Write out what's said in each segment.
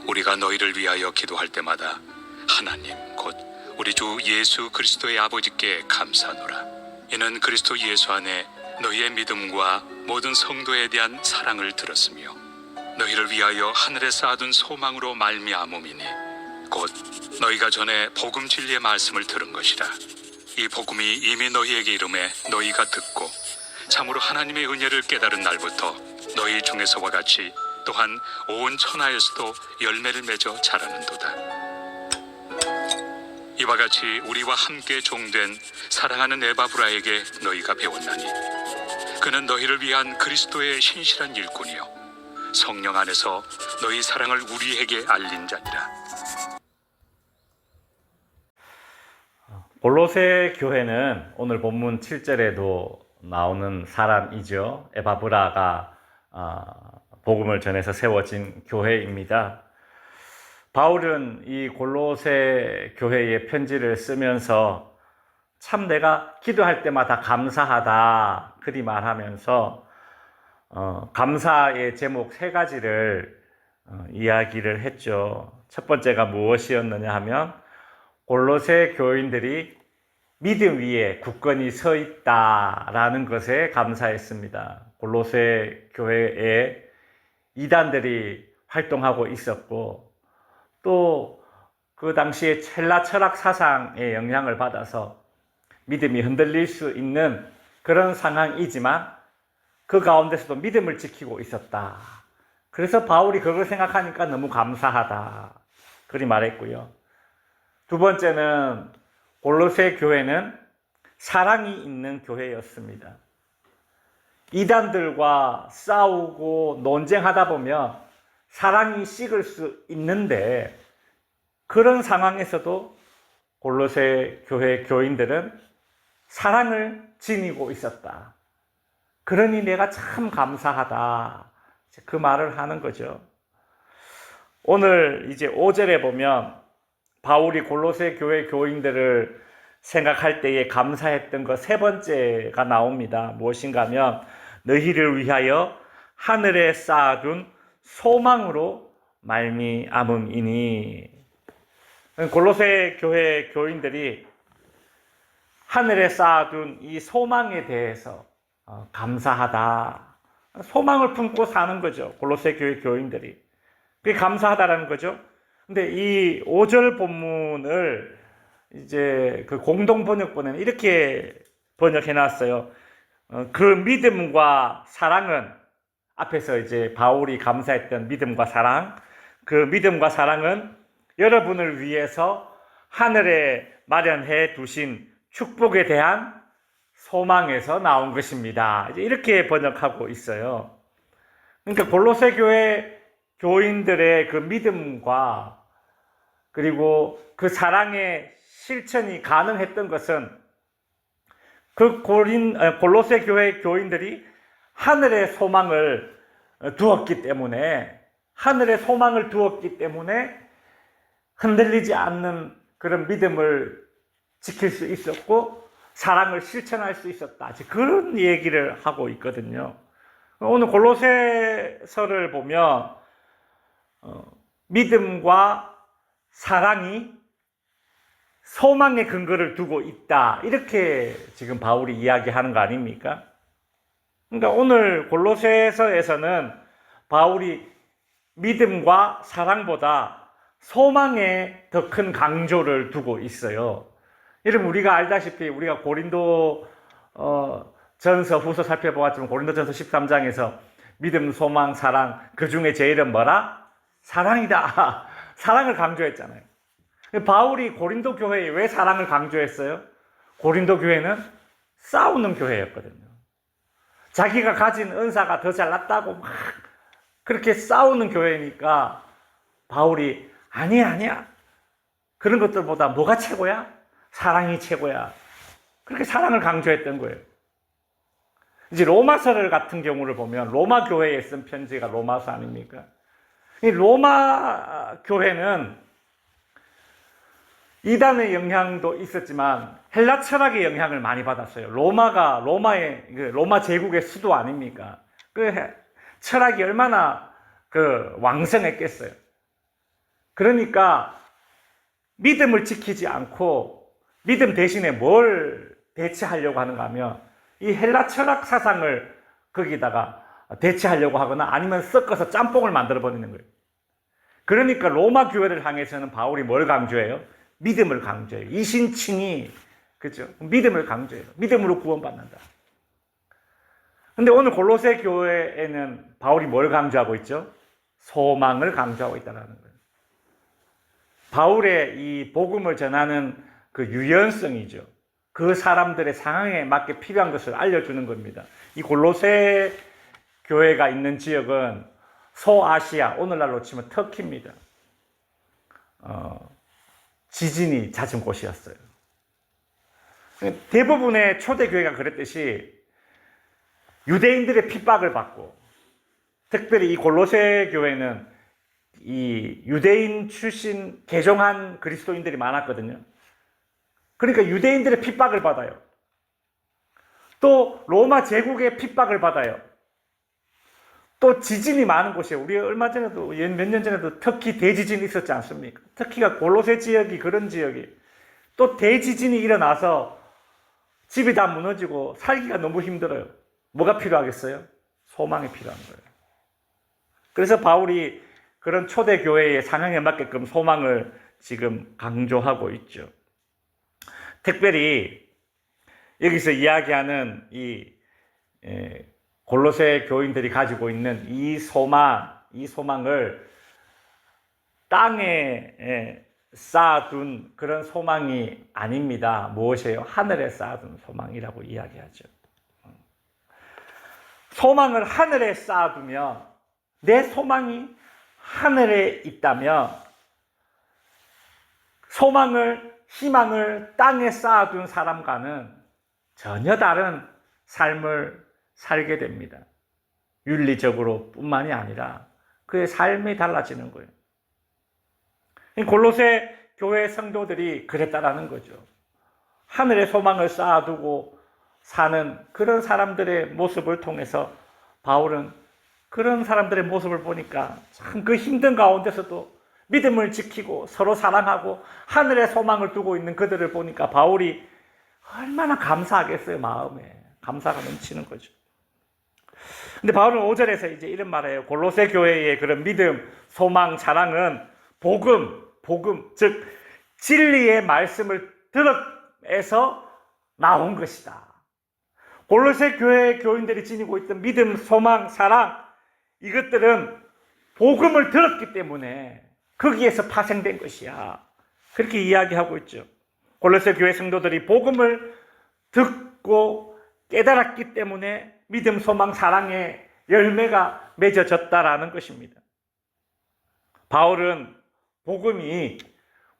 우리가 너희를 위하여 기도할 때마다 하나님 곧 우리 주 예수 그리스도의 아버지께 감사하노라. 이는 그리스도 예수 안에 너희의 믿음과 모든 성도에 대한 사랑을 들었으며 너희를 위하여 하늘에 쌓아둔 소망으로 말미암음이니 곧 너희가 전에 복음 진리의 말씀을 들은 것이라. 이 복음이 이미 너희에게 이름에 너희가 듣고 참으로 하나님의 은혜를 깨달은 날부터 너희 중에서와 같이 또한 온 천하에서도 열매를 맺어 자라는도다. 이와 같이 우리와 함께 종된 사랑하는 에바브라에게 너희가 배웠나니 그는 너희를 위한 그리스도의 신실한 일꾼이요 성령 안에서 너희 사랑을 우리에게 알린 자니라. 골로새 교회는 오늘 본문 7절에도 나오는 사람이죠. 에바브라가 복음을 전해서 세워진 교회입니다. 바울은 이 골로새 교회의 편지를 쓰면서 참 내가 기도할 때마다 감사하다 그리 말하면서 감사의 제목 3가지를 이야기를 했죠. 첫 번째가 무엇이었느냐 하면 골로새 교인들이 믿음 위에 굳건히 서 있다라는 것에 감사했습니다. 골로새 교회에 이단들이 활동하고 있었고 또 그 당시에 헬라 철학 사상의 영향을 받아서 믿음이 흔들릴 수 있는 그런 상황이지만 그 가운데서도 믿음을 지키고 있었다. 그래서 바울이 그걸 생각하니까 너무 감사하다 그리 말했고요. 두 번째는 골로새 교회는 사랑이 있는 교회였습니다. 이단들과 싸우고 논쟁하다 보면 사랑이 식을 수 있는데 그런 상황에서도 골로새 교회 교인들은 사랑을 지니고 있었다. 그러니 내가 참 감사하다. 그 말을 하는 거죠. 오늘 이제 5절에 보면 바울이 골로새 교회 교인들을 생각할 때에 감사했던 것 3번째가 나옵니다. 무엇인가 하면 너희를 위하여 하늘에 쌓아둔 소망으로 말미암음이니. 골로새 교회 교인들이 하늘에 쌓아둔 이 소망에 대해서 감사하다. 소망을 품고 사는 거죠. 골로새 교회 교인들이. 그게 감사하다라는 거죠. 근데 이 5절 본문을 이제 그 공동 번역본에는 이렇게 번역해 놨어요. 그 믿음과 사랑은 앞에서 이제 바울이 감사했던 믿음과 사랑, 그 믿음과 사랑은 여러분을 위해서 하늘에 마련해 두신 축복에 대한 소망에서 나온 것입니다. 이제 이렇게 번역하고 있어요. 그러니까 골로새 교회 교인들의 그 믿음과 그리고 그 사랑의 실천이 가능했던 것은 그 골로새 교회 교인들이 하늘의 소망을 두었기 때문에 흔들리지 않는 그런 믿음을 지킬 수 있었고 사랑을 실천할 수 있었다. 그런 얘기를 하고 있거든요. 오늘 골로새서를 보면 믿음과 사랑이 소망의 근거를 두고 있다. 이렇게 지금 바울이 이야기하는 거 아닙니까? 그러니까 오늘 골로새서에서는 바울이 믿음과 사랑보다 소망에 더 큰 강조를 두고 있어요. 여러분 우리가 알다시피 우리가 고린도 전서 후서 살펴보았지만 고린도전서 13장에서 믿음, 소망, 사랑 그 중에 제일은 뭐라? 사랑이다. 사랑을 강조했잖아요. 바울이 고린도 교회에 왜 사랑을 강조했어요? 고린도 교회는 싸우는 교회였거든요. 자기가 가진 은사가 더 잘났다고 막 그렇게 싸우는 교회니까 바울이 아니야. 그런 것들보다 뭐가 최고야? 사랑이 최고야. 그렇게 사랑을 강조했던 거예요. 이제 로마서를 같은 경우를 보면 로마 교회에 쓴 편지가 로마서 아닙니까? 이 로마 교회는 이단의 영향도 있었지만 헬라 철학의 영향을 많이 받았어요. 로마 제국의 수도 아닙니까? 그 철학이 얼마나 왕성했겠어요. 그러니까 믿음을 지키지 않고 믿음 대신에 뭘 대체하려고 하는가 하면 이 헬라 철학 사상을 거기다가 대체하려고 하거나 아니면 섞어서 짬뽕을 만들어 버리는 거예요. 그러니까 로마 교회를 향해서는 바울이 뭘 강조해요? 믿음을 강조해요. 이신칭이, 그죠? 믿음을 강조해요. 믿음으로 구원받는다. 근데 오늘 골로새 교회에는 바울이 뭘 강조하고 있죠? 소망을 강조하고 있다는 거예요. 바울의 이 복음을 전하는 그 유연성이죠. 그 사람들의 상황에 맞게 필요한 것을 알려주는 겁니다. 이 골로새 교회가 있는 지역은 소아시아, 오늘날로 치면 터키입니다. 지진이 잦은 곳이었어요. 대부분의 초대교회가 그랬듯이 유대인들의 핍박을 받고, 특별히 이 골로새 교회는 이 유대인 출신 개종한 그리스도인들이 많았거든요. 그러니까 유대인들의 핍박을 받아요. 또 로마 제국의 핍박을 받아요. 또 지진이 많은 곳이에요. 우리 얼마 전에도, 몇 년 전에도 터키 대지진이 있었지 않습니까? 터키가 골로새 지역이 그런 지역이. 또 대지진이 일어나서 집이 다 무너지고 살기가 너무 힘들어요. 뭐가 필요하겠어요? 소망이 필요한 거예요. 그래서 바울이 그런 초대교회의 상황에 맞게끔 소망을 지금 강조하고 있죠. 특별히 여기서 이야기하는 이 골로새 교인들이 가지고 있는 이 소망을 땅에 쌓아둔 그런 소망이 아닙니다. 무엇이에요? 하늘에 쌓아둔 소망이라고 이야기하죠. 소망을 하늘에 쌓아두면, 내 소망이 하늘에 있다면 소망을, 희망을 땅에 쌓아둔 사람과는 전혀 다른 삶을 살게 됩니다. 윤리적으로 뿐만이 아니라 그의 삶이 달라지는 거예요. 골로새 교회 성도들이 그랬다라는 거죠. 하늘에 소망을 쌓아두고 사는 그런 사람들의 모습을 통해서 바울은 그런 사람들의 모습을 보니까 참 그 힘든 가운데서도 믿음을 지키고 서로 사랑하고 하늘에 소망을 두고 있는 그들을 보니까 바울이 얼마나 감사하겠어요. 마음에 감사가 넘치는 거죠. 근데 바울은 5절에서 이제 이런 말을 해요. 골로새 교회의 그런 믿음, 소망, 사랑은 복음, 즉 진리의 말씀을 들어서 나온 것이다. 골로새 교회의 교인들이 지니고 있던 믿음, 소망, 사랑, 이것들은 복음을 들었기 때문에 거기에서 파생된 것이야. 그렇게 이야기하고 있죠. 골로새 교회 성도들이 복음을 듣고 깨달았기 때문에 믿음, 소망, 사랑의 열매가 맺어졌다라는 것입니다. 바울은 복음이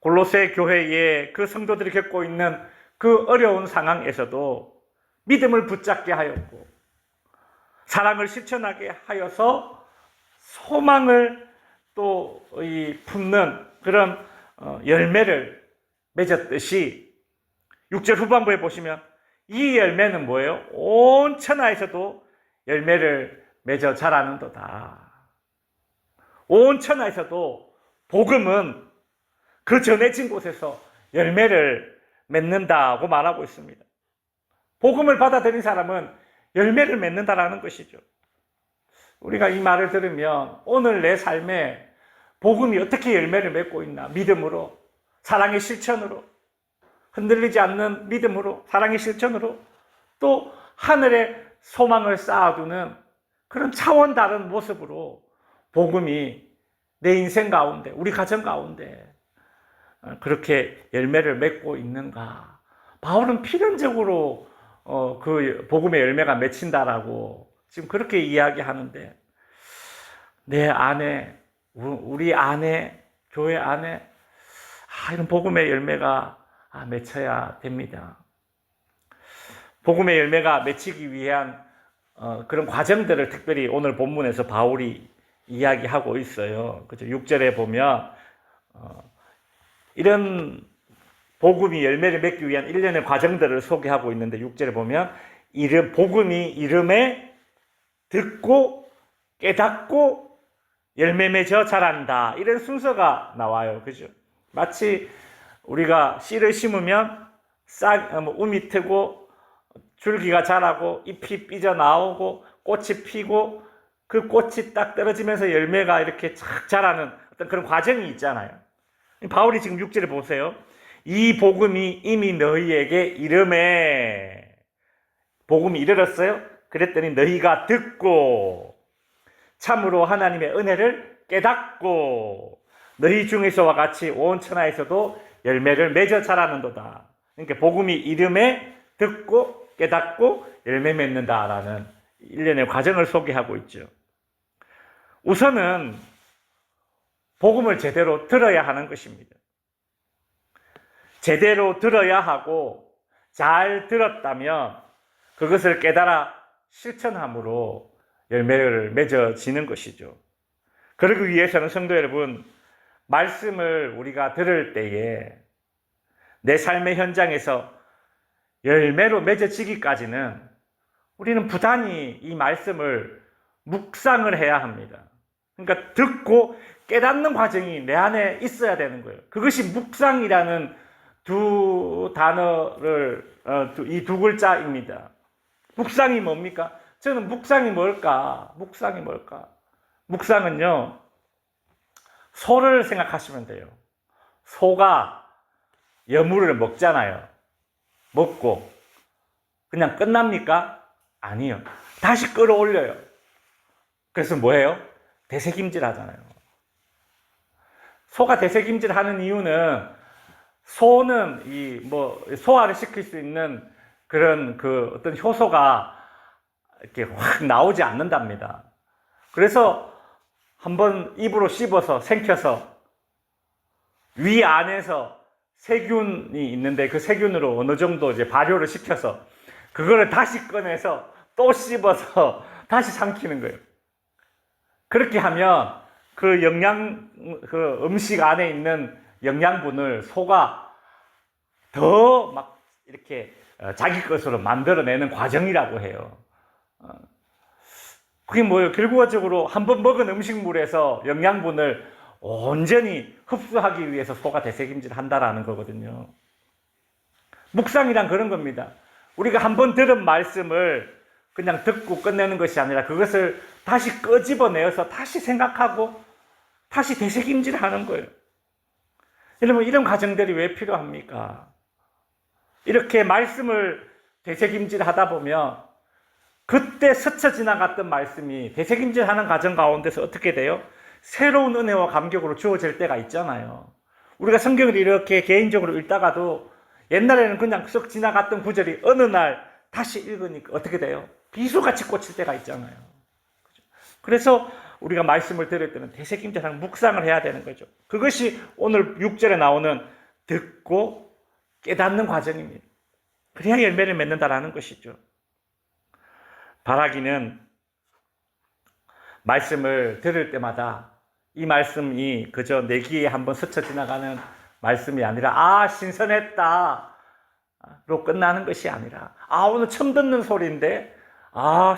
골로새 교회의 그 성도들이 겪고 있는 그 어려운 상황에서도 믿음을 붙잡게 하였고 사랑을 실천하게 하여서 소망을 또 품는 그런 열매를 맺었듯이 6절 후반부에 보시면 이 열매는 뭐예요? 온 천하에서도 열매를 맺어 자라는도다. 온 천하에서도 복음은 그 전해진 곳에서 열매를 맺는다고 말하고 있습니다. 복음을 받아들인 사람은 열매를 맺는다라는 것이죠. 우리가 이 말을 들으면 오늘 내 삶에 복음이 어떻게 열매를 맺고 있나? 믿음으로, 사랑의 실천으로, 흔들리지 않는 믿음으로, 사랑의 실천으로, 또 하늘에 소망을 쌓아두는 그런 차원 다른 모습으로 복음이 내 인생 가운데, 우리 가정 가운데 그렇게 열매를 맺고 있는가? 바울은 필연적으로 그 복음의 열매가 맺힌다라고 지금 그렇게 이야기하는데, 내 안에, 우리 안에, 교회 안에 이런 복음의 열매가 맺혀야 됩니다. 복음의 열매가 맺히기 위한 그런 과정들을 특별히 오늘 본문에서 바울이 이야기하고 있어요. 그죠? 6절에 보면 이런 복음이 열매를 맺기 위한 일련의 과정들을 소개하고 있는데 6절에 보면 복음이 이름에 듣고 깨닫고 열매 맺어 자란다. 이런 순서가 나와요. 그죠? 마치 우리가 씨를 심으면 um이 트고 줄기가 자라고 잎이 삐져나오고 꽃이 피고 그 꽃이 딱 떨어지면서 열매가 이렇게 착 자라는 어떤 그런 과정이 있잖아요. 바울이 지금 6절에 보세요. 이 복음이 이미 너희에게 이름에 복음이 이르렀어요. 그랬더니 너희가 듣고 참으로 하나님의 은혜를 깨닫고 너희 중에서와 같이 온 천하에서도 열매를 맺어 자라는도다. 그러니까 복음이 이름에 듣고 깨닫고 열매 맺는다라는 일련의 과정을 소개하고 있죠. 우선은 복음을 제대로 들어야 하는 것입니다. 제대로 들어야 하고 잘 들었다면 그것을 깨달아 실천함으로 열매를 맺어지는 것이죠. 그러기 위해서는 성도 여러분, 말씀을 우리가 들을 때에 내 삶의 현장에서 열매로 맺어지기까지는 우리는 부단히 이 말씀을 묵상을 해야 합니다. 그러니까 듣고 깨닫는 과정이 내 안에 있어야 되는 거예요. 그것이 묵상이라는 두 단어를 이 두 글자입니다. 묵상이 뭡니까? 저는 묵상이 뭘까? 묵상은요, 소를 생각하시면 돼요. 소가 여물을 먹잖아요. 먹고 그냥 끝납니까? 아니요. 다시 끌어올려요. 그래서 뭐예요? 되새김질 하잖아요. 소가 되새김질 하는 이유는 소는 소화를 시킬 수 있는 그런 어떤 효소가 이렇게 확 나오지 않는답니다. 그래서 한번 입으로 씹어서 생켜서 위 안에서 세균이 있는데 그 세균으로 어느 정도 이제 발효를 시켜서 그거를 다시 꺼내서 또 씹어서 다시 삼키는 거예요. 그렇게 하면 그 음식 안에 있는 영양분을 소가 더 막 이렇게 자기 것으로 만들어내는 과정이라고 해요. 그게 뭐예요? 결과적으로 한번 먹은 음식물에서 영양분을 온전히 흡수하기 위해서 소가 되새김질 한다라는 거거든요. 묵상이란 그런 겁니다. 우리가 한번 들은 말씀을 그냥 듣고 끝내는 것이 아니라 그것을 다시 끄집어내어서 다시 생각하고 다시 되새김질 하는 거예요. 여러분, 이런 과정들이 왜 필요합니까? 이렇게 말씀을 되새김질 하다 보면 그때 스쳐 지나갔던 말씀이 되새김질 하는 과정 가운데서 어떻게 돼요? 새로운 은혜와 감격으로 주어질 때가 있잖아요. 우리가 성경을 이렇게 개인적으로 읽다가도 옛날에는 그냥 쓱 지나갔던 구절이 어느 날 다시 읽으니까 어떻게 돼요? 비수같이 꽂힐 때가 있잖아요. 그래서 우리가 말씀을 들을 때는 되새김질하는 묵상을 해야 되는 거죠. 그것이 오늘 6절에 나오는 듣고 깨닫는 과정입니다. 그래야 열매를 맺는다라는 것이죠. 바라기는 말씀을 들을 때마다 이 말씀이 그저 내 귀에 한번 스쳐 지나가는 말씀이 아니라 신선했다 로 끝나는 것이 아니라 오늘 처음 듣는 소리인데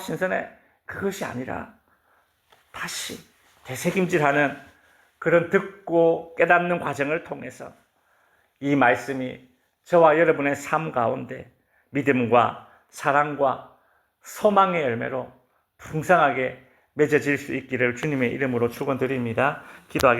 신선해, 그것이 아니라 다시 되새김질하는 그런 듣고 깨닫는 과정을 통해서 이 말씀이 저와 여러분의 삶 가운데 믿음과 사랑과 소망의 열매로 풍성하게 맺어질 수 있기를 주님의 이름으로 축원드립니다. 기도하겠습니다.